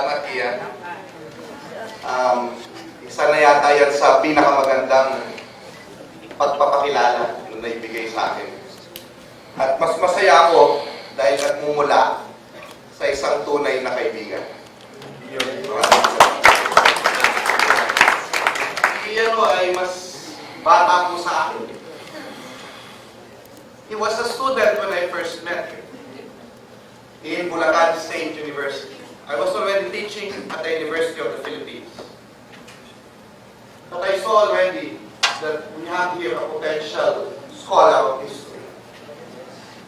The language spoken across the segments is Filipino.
Salamat, Ian. Isa na yata yan sa pinakamagandang pagpapakilala na naibigay sa akin. At mas masaya ako dahil nagmumula sa isang tunay na kaibigan. Iyan ay mas bata po sa akin. He was a student when I first met him in Bulacan State University. I was already teaching at the University of the Philippines. But I saw already that we have here a potential scholar of history.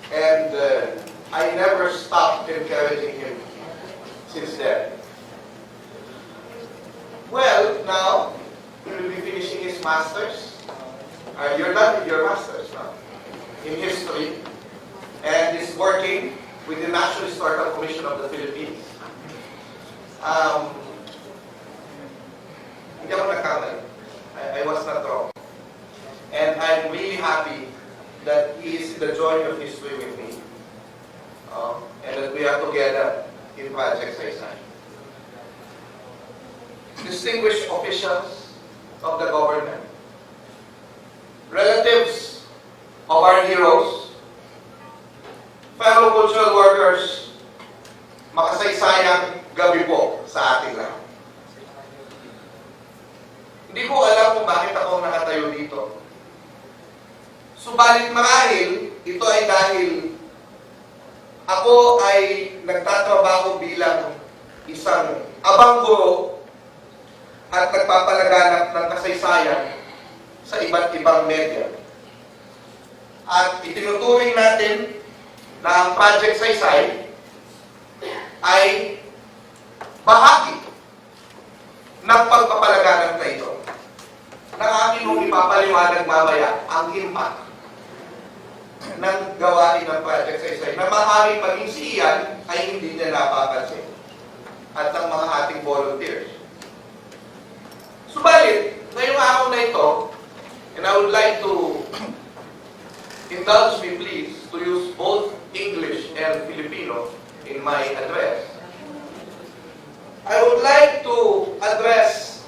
And I never stopped encouraging him since then. Well, now, he will be finishing his master's. You're done with your master's now in history. And is working with the National Historical Commission of the Philippines. Hindi ako nagkamali. I was not wrong. And I'm really happy that he is in the joy of history with me. And that we are together in Project Saysay. Distinguished officials of the government, relatives of our heroes, fellow cultural workers, makasaysayang gabi po sa ating lahat. Hindi ko alam kung bakit ako nakatayo dito. Subalit marahil, ito ay dahil ako ay nagtatrabaho bilang isang abang guro at nagpapalaganap ng kasaysayan sa iba't ibang media. At itinuturing natin na ang Project Saysay ay bahagi ng pagpapalaganap na ito. Na aking mong ipapaliwanag mamaya ang impact ng gawain ng Project Saysay na maaaring maging si Ian ay hindi niya napapansin at ang mga ating volunteers. Subalit, ngayong araw na ito, and I would like to indulge me please to use both English and Filipino in my address. I would like to address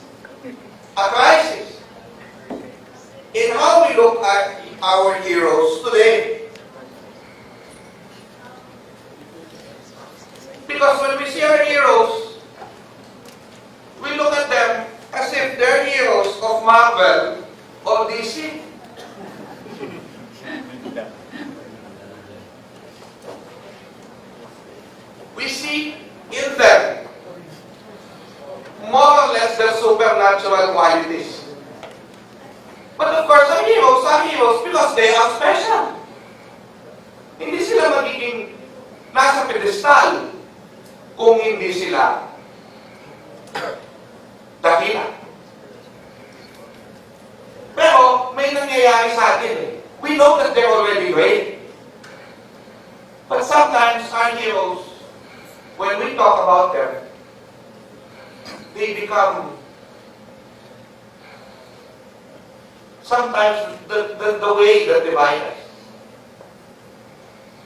a crisis in how we look at our heroes today. Because when we see our heroes, we look at them as if they're heroes of Marvel or DC. We see in them more or less their supernatural qualities. But of course, our heroes are heroes because they are special. Hindi sila magiging nasa pedestal kung hindi sila dakila. Pero may nangyayari sa atin eh. We know that they're already great. But sometimes our heroes, when we talk about them, they become sometimes the way that divide us.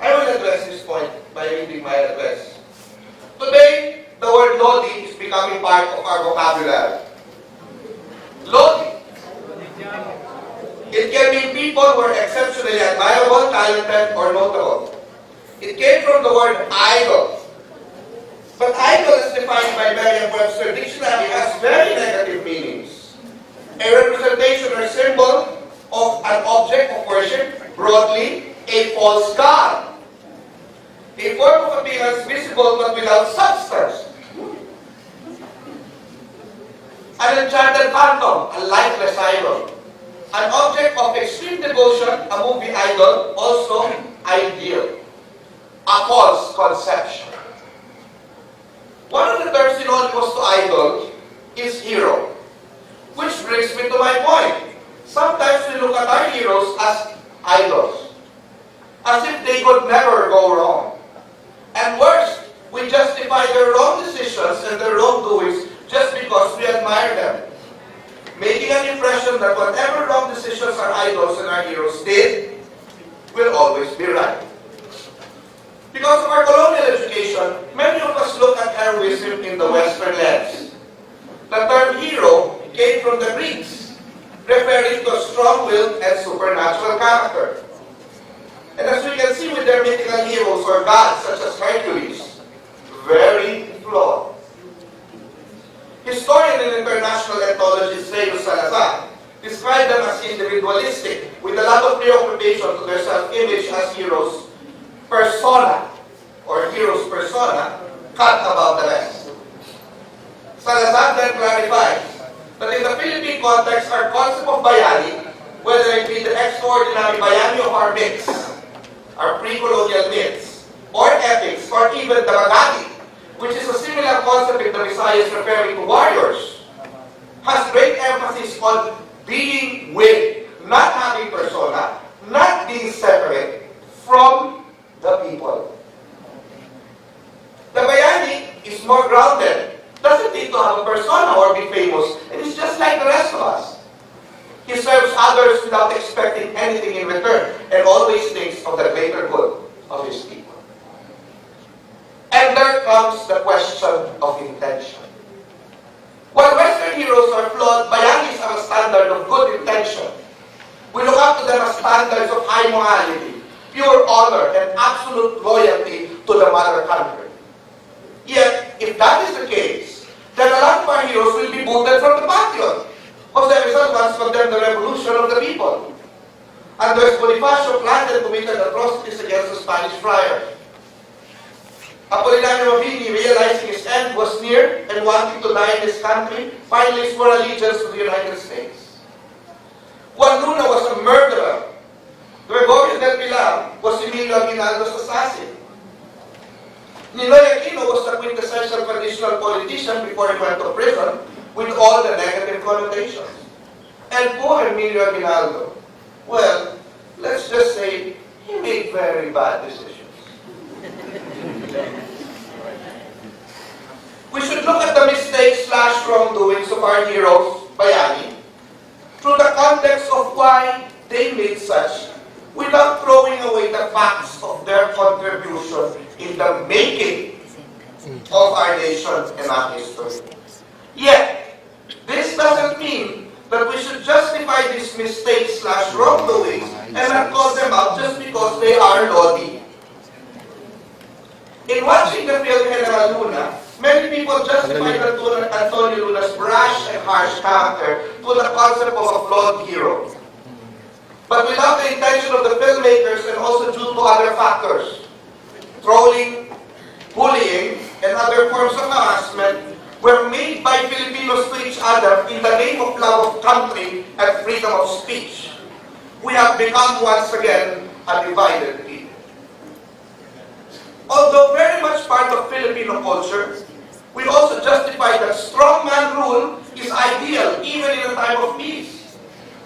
I will address this point by reading my address. Today, the word Lodi is becoming part of our vocabulary. Lodi. It can mean people who are exceptionally admirable, talented, or notable. It came from the word idol. But idol, as defined by Merriam-Webster Dictionary, has very negative meanings. A representation or symbol of an object of worship, broadly, a false god. A form of appearance visible but without substance. An enchanted phantom, a lifeless idol. An object of extreme devotion, a movie idol, also ideal. A false conception. One of the terms synonymous to idol is hero. Which brings me to my point. Sometimes we look at our heroes as idols. As if they could never go wrong. And worse, we justify their wrong decisions and their wrongdoings just because we admire them. Making an impression that whatever wrong decisions our idols and our heroes did will always be right. Because of our colonial education, many of us look at heroism in the Western lens. The term hero came from the Greeks, referring to a strong-willed and supernatural character. And as we can see with their mythical heroes or gods such as Hercules, very flawed. Historian and international ethologist Xiao described them as individualistic, with a lot of preoccupation to their self-image as heroes' persona, or heroes' persona, cut above the rest. Salazar then clarifies that in the Philippine context, our concept of bayani, whether it be the extraordinary bayani of our myths, our pre-colonial myths, or epics, or even the bagani, which is a similar concept in the Visayas referring to warriors, has great emphasis on being with, not having persona, not being separate from the people. The bayani is more grounded, doesn't need to have a persona or be famous, and is just like the rest of us. He serves others without expecting anything in return, and always thinks of the greater good of his people. And there comes the question of intention. While Western heroes are flawed, bayanis are a standard of good intention. We look up to them as standards of high morality, pure honor, and absolute loyalty to the mother country. Yet, if that is the case, then a lot of our heroes will be booted from the pantheon. Jose Rizal once condemned the revolution of the people. Andres Bonifacio planned and committed atrocities against the Spanish friars. Apolinario Mabini, realizing his end was near and wanting to die in his country, finally swore allegiance to the United States. Juan Luna was a murderer. Gregorio del Pilar was Emilio Aguinaldo's assassin. Ninoy Aquino was a quintessential traditional politician before he went to prison, with all the negative connotations. And poor Emilio Aguinaldo, well, let's just say he made very bad decisions. We should look at the mistakes/wrongdoings of our heroes, bayani, through the context of why they made such, without throwing away the facts of their contribution in the making of our nation and our history. Yet, this doesn't mean that we should justify these mistakes/wrongdoings and not call them out just because they are lodi. In watching the film General Luna, many people justify Antonio Luna's brash and harsh character to the concept of a flawed hero. But without the intention of the filmmakers and also due to other factors, trolling, bullying, and other forms of harassment were made by Filipinos to each other in the name of love of country and freedom of speech. We have become once again a divided people. Although very much part of Filipino culture, we also justify that strongman rule is ideal even in a time of peace,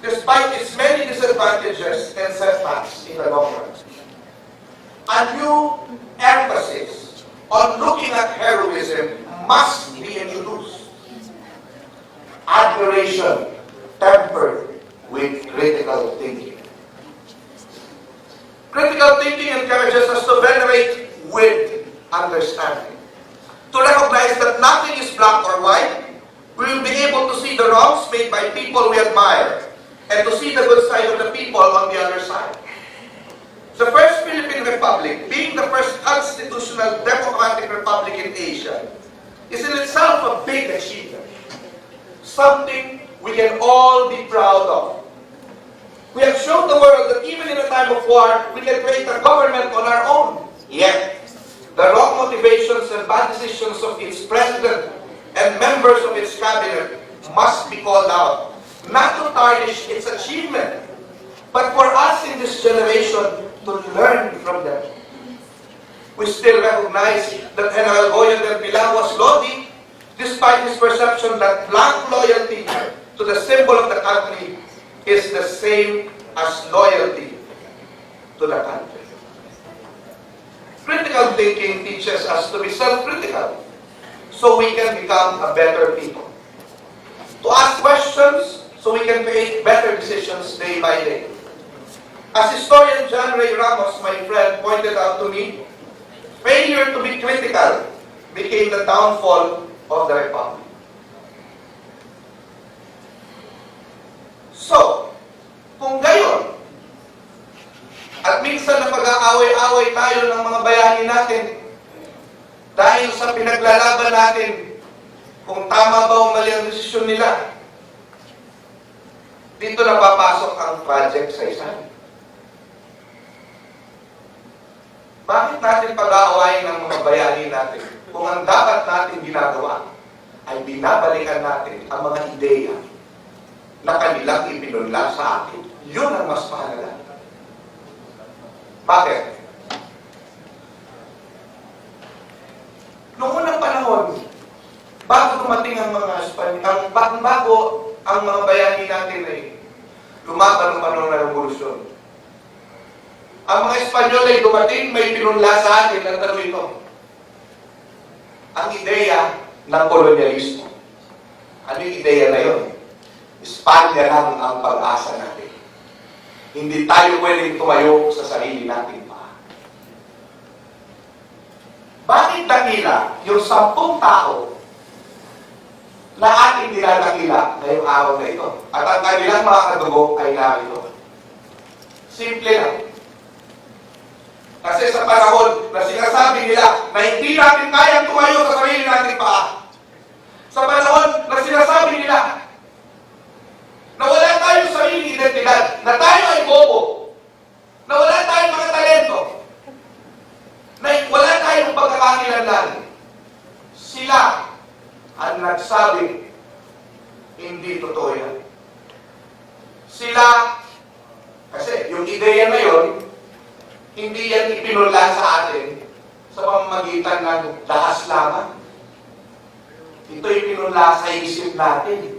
despite its many disadvantages and setbacks in the long run. A new emphasis on looking at heroism must be introduced. Admiration tempered with critical thinking. Critical thinking encourages us to venerate with understanding. To recognize that nothing is black or white, we will be able to see the wrongs made by people we admire, and to see the good side of the people on the other side. The first Philippine Republic, being the first constitutional democratic republic in Asia, is in itself a big achievement. Something we can all be proud of. We have shown the world that even in a time of war, we can create a government on our own. Yet, the wrong motivations and bad decisions of its president and members of its cabinet must be called out, not to tarnish its achievement, but for us in this generation to learn from them. We still recognize that General Goyo del Pilar was lodi, despite his perception that blank loyalty to the symbol of the country is the same as loyalty to the country. Critical thinking teaches us to be self-critical so we can become a better people. To ask questions so we can create better decisions day by day. As historian John Ray Ramos, my friend, pointed out to me, failure to be critical became the downfall of the Republic. So, kung gayon, at minsan na pag-aaway-away tayo ng mga bayani natin dahil sa pinaglalaban natin kung tama ba o mali ang desisyon nila, dito na papasok ang Project Saysay. Bakit natin pag-aawayin ng mga bayani natin kung ang dapat natin ginagawa ay binabalikan natin ang mga ideya na kanilang ipinunla sa atin? Yun ang mas mahalaga. Bakit? Noong unang panahon, bago dumating ang mga bago ang mga bayani natin ay lumaban ng panahon ng revolusyon. Ang mga Espanyol ay dumating, may pinunla sa atin ng tatlo ito. Ang ideya ng kolonyalismo. Ano yung ideya na yun? Espanya lang ang pag-asa natin. Hindi tayo pwedeng tumayo sa sarili natin pa. Bakit dakila yung 10 tao na ating dinadakila ngayong araw na ito? At ang kanilang mga kadugo ay narito. Simple lang. Kasi sa panahon na sinasabi nila na hindi natin kayang tumayo sa sarili natin pa. Sa panahon na sinasabi nila na wala tayong sarili identidad, na tayo ay bobo, na wala tayong mga talento, na wala tayong pagkakakilanlan. Sila ang nagsabi, hindi totoo yan. Sila, kasi yung ideya na yun, hindi yan ipinunla sa atin sa pamamagitan ng dahas lamang. Ito ipinunla sa isip natin.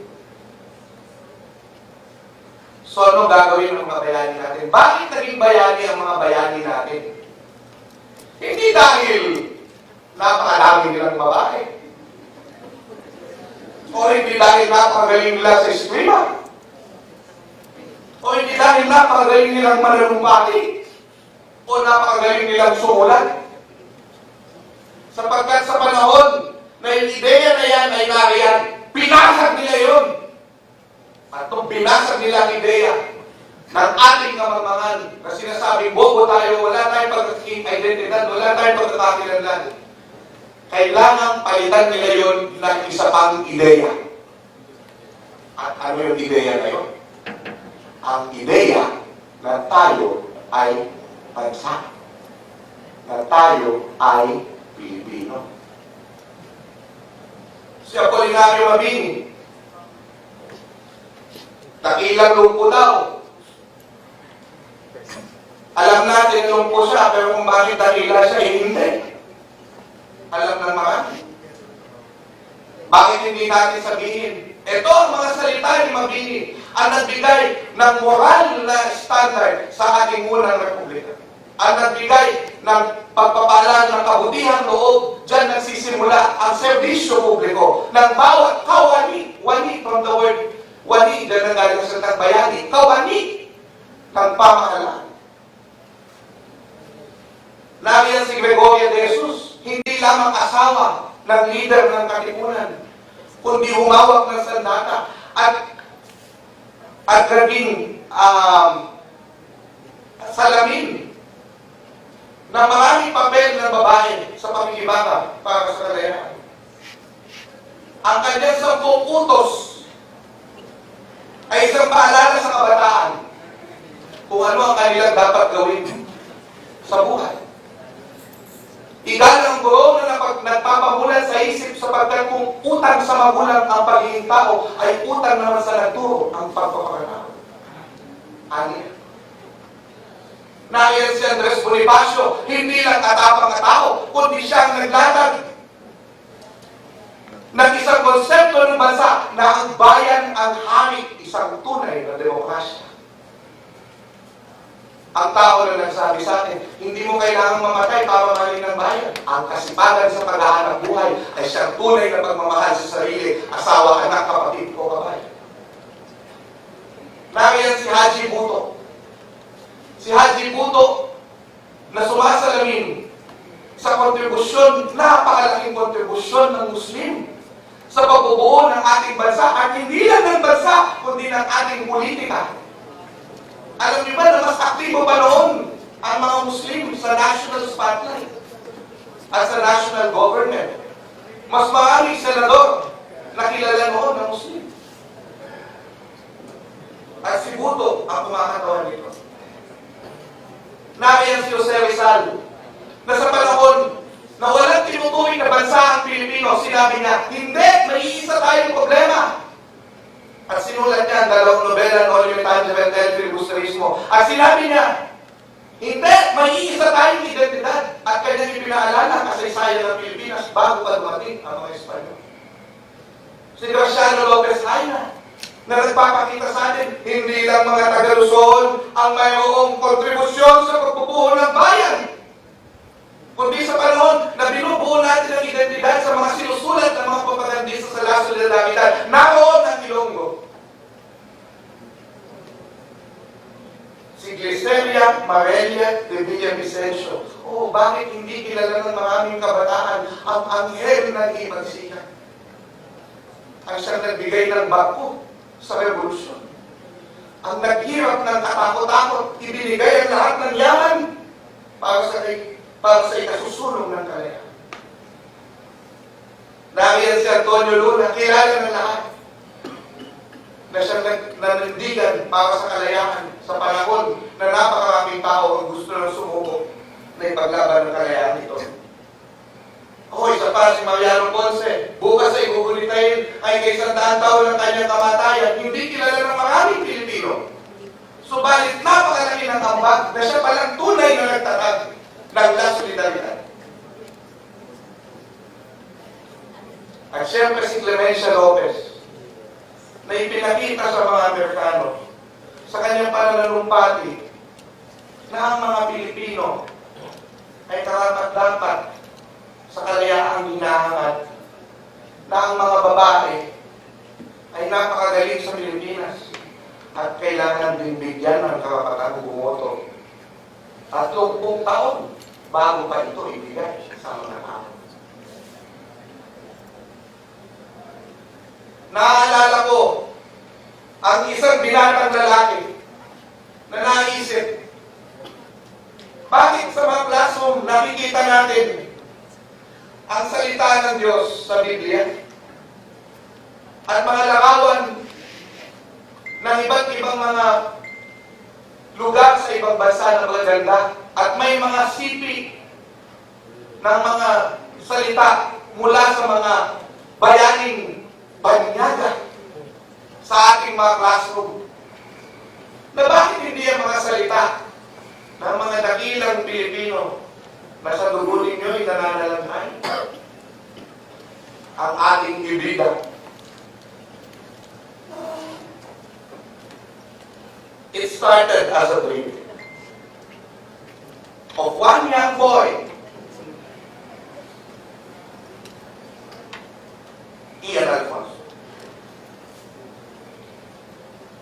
So, ano gagawin ng mga bayani natin? Bakit naging bayani ang mga bayani natin? Hindi dahil napakadami nilang babae. O hindi dahil napakagaling nila sa eskwela. O hindi dahil napakagaling nilang manunumpati. O napakagaling nilang sumulat. Sapagkat sa panahon na yung ideya na yan ay nariyan, pinasag nila yun. At itong binasag nila ang ideya ng ating kamamahan na sinasabing bobo tayo, wala tayong pagkakidentidad, wala tayong pagkakakilanlan. Kailangan palitan nila yun ng isa pang ideya. At ano yung ideya na yun? Ang ideya na tayo ay bansa, na tayo ay Pilipino. Si Apolinario Mabini, dakilang lumpo daw. Alam natin lumpo siya, pero kung bakit dakila siya, hindi. Alam ng mga. Bakit hindi natin sabihin? Ito ang mga salita ni Mabini ang nagbigay ng moral na standard sa ating unang republika. Ang nagbigay ng pagpapala ng kabutihang loob, dyan nagsisimula ang serbisyo publiko ng bawat kawani. Wani from the word wani, dyan ang galing sa bayani. Kawani ng pamahalaan. Nariyan si Gregorio de Jesus, hindi lamang asawa ng leader ng katipunan, kundi humawak ng sandata at naging salamin na maraming papel ng babae sa pakikibaka para sa kalaya. Ang kanyang 10 utos ay isang paalala sa kabataan kung ano ang kanilang dapat gawin sa buhay. Igalang guro na nagpapamulan sa isip sapagkat kung utang sa magulang ang pagiging tao, ay utang naman sa nagturo ang pagpapakanao. Ano? Naiyan si Andres Bonifacio, hindi lang katapang na tao, kundi siyang naglatag ng isang konsepto ng bansa na ang bayan ang hari, isang tunay na demokrasya. Ang tao na nagsabi sa atin, hindi mo kailangang mamatay para mahalin ng bayan. Ang kasipagan sa paghahanap buhay ay siyang tunay na pagmamahal sa sarili, asawa, anak, kapatid ko, kabayan. Nariyan si Haji Buto. Si Haji Buto na sumasalamin sa kontribusyon, napakalaking kontribusyon ng Muslim sa pagbubuo ng ating bansa at hindi lang ng bansa, kundi ng ating politika. Alam niyo ba na mas aktibo pa noon ang mga Muslim sa national spotlight at sa national government? Mas maraming senador na kilala noon ng Muslim. At si Buto ang kumakatawan nito. Nariyan si Jose Rizal na sa panahon na walang tinuturing na bansa ang Pilipino, sinabi niya, hindi, may iisa tayong problema. At sinulat niya ang dalawang nobela ng Olimentan del Filibusterismo. At sinabi niya, hindi, may iisa tayong identidad. At kanyang ipinaalala kasaysayan ng Pilipinas bago pa dumating ang mga Espanyol. Si Garcia Lopez Ayna, na nagpapakita sa atin, hindi lang mga taga-Luzon ang mayroong kontribusyon sa pagbubuo ng bayan, kundi sa panahon na binubuo natin ang identidad sa mga sinusulat ng mga propagandista sa La Solidaridad, naroon ang Ilonggo. Si Gliceria Marelia de Villavicencio. Oh, bakit hindi kilala ng maraming kabataan ang anghel ng Ibarra? Ang siyang nagbigay ng bako sa revolusyon. Ang naghirap ng katakot-takot, ibinigay ang lahat ng yaman para sa ikasusulong ng kalayaan. Nariyan si Antonio Luna, kilala ng lahat na siyang nanindigan para sa kalayaan sa panahon na napakaraming tao ang gusto na sumubok na ipaglaban ng kalayaan ito. O, isa pa si Mariano Ponce, bukas ay gugunitahin ay kay 100 taon ng kanyang kamatayan, hindi kilala ng maraming Pilipino. Subalit napakalaki ng ambag na siya palang tunay na nagtatag ng La Solidaridad. At siyempre si Clemencia Lopez, na ipinakita sa mga Amerikano sa kanyang pananalumpati na ang mga Pilipino ay karapat-dapat sa kalayaang hinahangad, na ang mga babae ay napakagaling sa Pilipinas at kailangan din bigyan ng karapatan bumoto. At 30 taon bago pa ito ibigay sa mga tao. Naaalala ko ang isang binatang lalaki na naisip, bakit sa mga classroom nakikita natin ang salita ng Diyos sa Biblia at mga larawan ng iba't ibang mga lugar sa ibang bansa na magaganda at may mga sipi ng mga salita mula sa mga bayaning banyaga sa ating mga classroom, na bakit hindi ang mga salita ng mga dakilang Pilipino na sa dugo ninyo'y nananalanghay ang ating ibida. It started as a dream of one young boy, Ian Alfonso.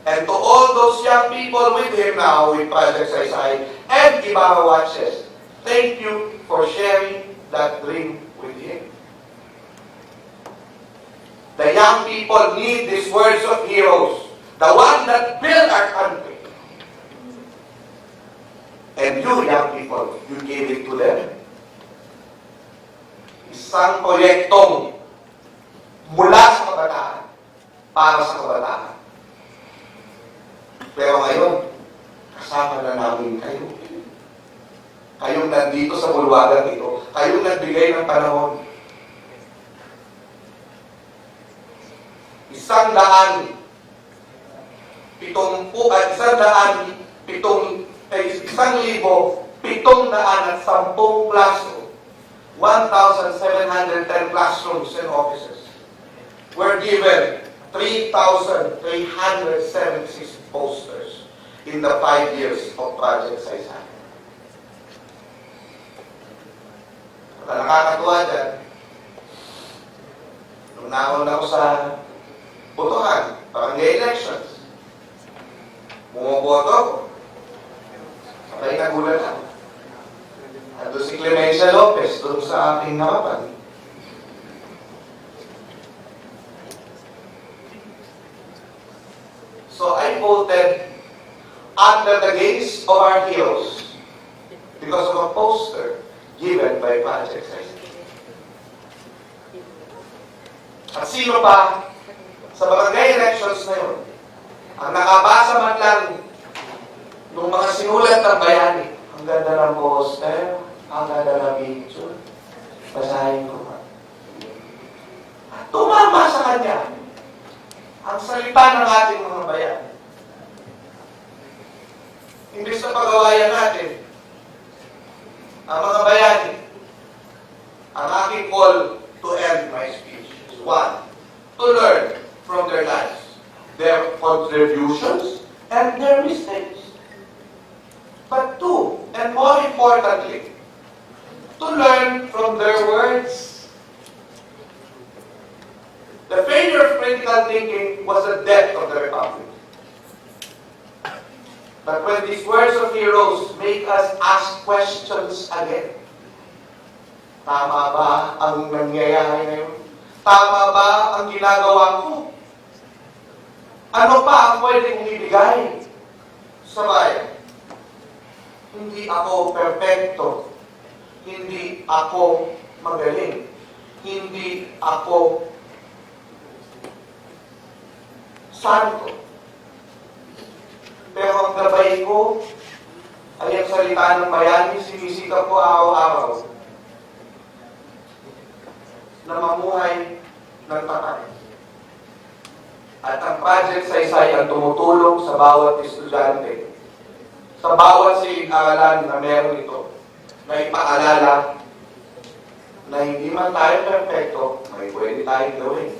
And to all those young people with him now with Project Saysay and Ibarra Watches, thank you for sharing that dream with him. The young people need these words of heroes, the one that built our country. And you, young people, you gave it to them. Isang proyektong mula sa kabataan, para sa kabataan. Pero ngayon, kasama na namin kayo. Kayong nandito sa bulwagan ito. Kayong nagbigay ng panahon. 1,710 classroom, 1,710 classrooms and offices were given 3,376 posters in the 5 years of Project Saysay. At nakakatuwa dyan, nung naon ako sa botohan, barangay elections, bumoboto ako. Sabay nagulat ako. At Ando si Clemencia Lopez, doon sa aking harapan. So I voted under the gaze of our heroes because of a poster given by Project Saysay. At sino pa sa barangay elections na yun ang nakabasa man lang ng mga sinulat ng bayani? Ang ganda ng poster, ang ganda ng picture. Basahin ko pa. At tumama sa kanya ang salita ng ating mga bayan. Imbis na pagawayan natin ang mga bayani, ang aking call to end my speech is one, to learn from their lives, their contributions, and their mistakes. But two, and more importantly, to learn from their words. The failure of critical thinking was the death of the Republic. But when these words of heroes make us ask questions again, tama ba ang nangyayari ngayon? Tama ba ang ginagawa ko? Ano pa ang pwedeng ibigay sa bayan? Hindi ako perfecto. Hindi ako magaling. Hindi ako santo. Pero ang gabay ko ay ang salita ng bayani, sinisikap ko araw-araw na mamuhay ng tapat. At ang Project Saysay ang tumutulong sa bawat estudyante, sa bawat silid-aralan na meron ito, na ipaalala na hindi man tayo perfecto, may pwede tayong gawin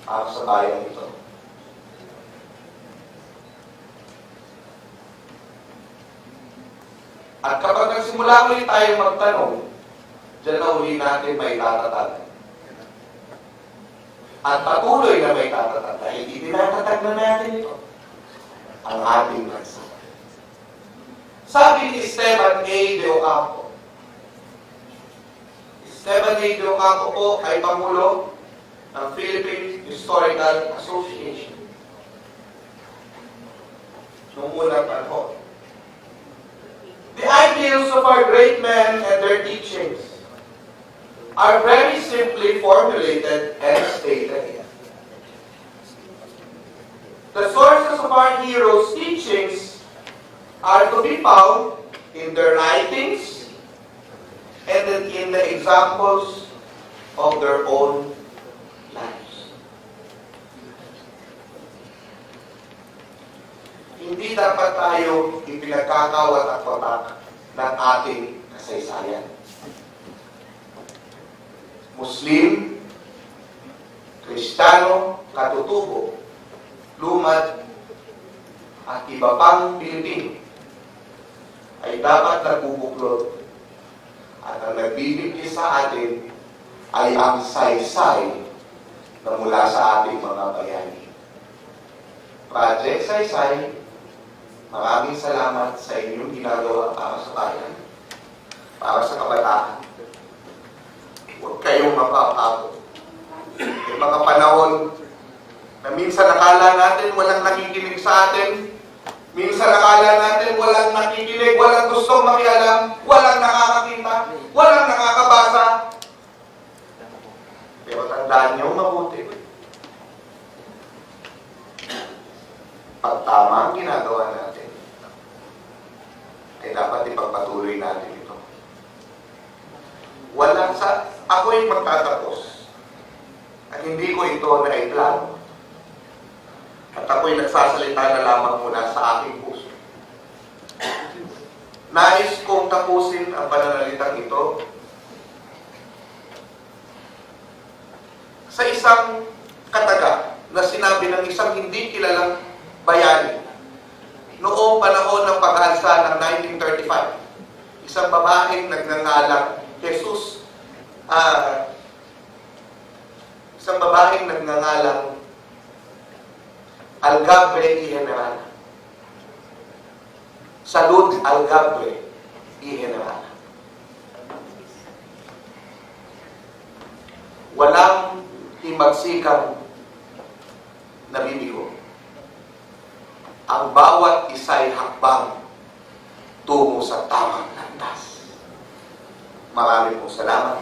para sa bayan ito. At kapag nagsimula ulit tayo magtanong, dyan na uli natin may tatatag. At patuloy na may tatatag dahil itinatatag na natin ito, ang ating bansa. Sabi ni Esteban A. de Ocampo. Esteban A. de Ocampo po ay Pangulo ng Philippine Historical Association. Noong unang panahon. The ideals of our great men and their teachings are very simply formulated and stated. The sources of our heroes' teachings are to be found in their writings and in the examples of their own lives. Hindi dapat tayo ipinagkakawat at watak ng ating kasaysayan. Muslim, Kristiyano, katutubo, lumad, at iba pang Pilipino ay dapat nagbubuklod at ang nagbibigay sa atin ay ang saysay na mula sa ating mga bayani. Project Saysay, maraming salamat sa inyong ginagawa para sa bayan, para sa kabataan. Huwag kayong mapapagod. May mga panahon na minsan nakala natin walang nakikinig sa atin, minsan nakala natin walang nakikinig, walang gustong makialam, walang nakakakita, walang nakakabasa. Pero tandaan niyo mabuti. Pag tama ang ginagawa natin, ay dapat ipagpatuloy natin ito. Ako'y magtatapos at hindi ko ito naiplano. At ako'y nagsasalita na lamang muna sa aking puso. Nais kong tapusin ang pananalitang ito sa isang kataga na sinabi ng isang hindi kilalang bayani noong panahon ng pag-alsa ng 1935. Isang babaeng nagngangalang Jesus, isang babaeng nagngangalang Algabre y General. Salud Algabre y General. walang himagsikang nabibigo. Ang bawat isa'y hakbang tungo sa tamang landas. Maraming po salamat.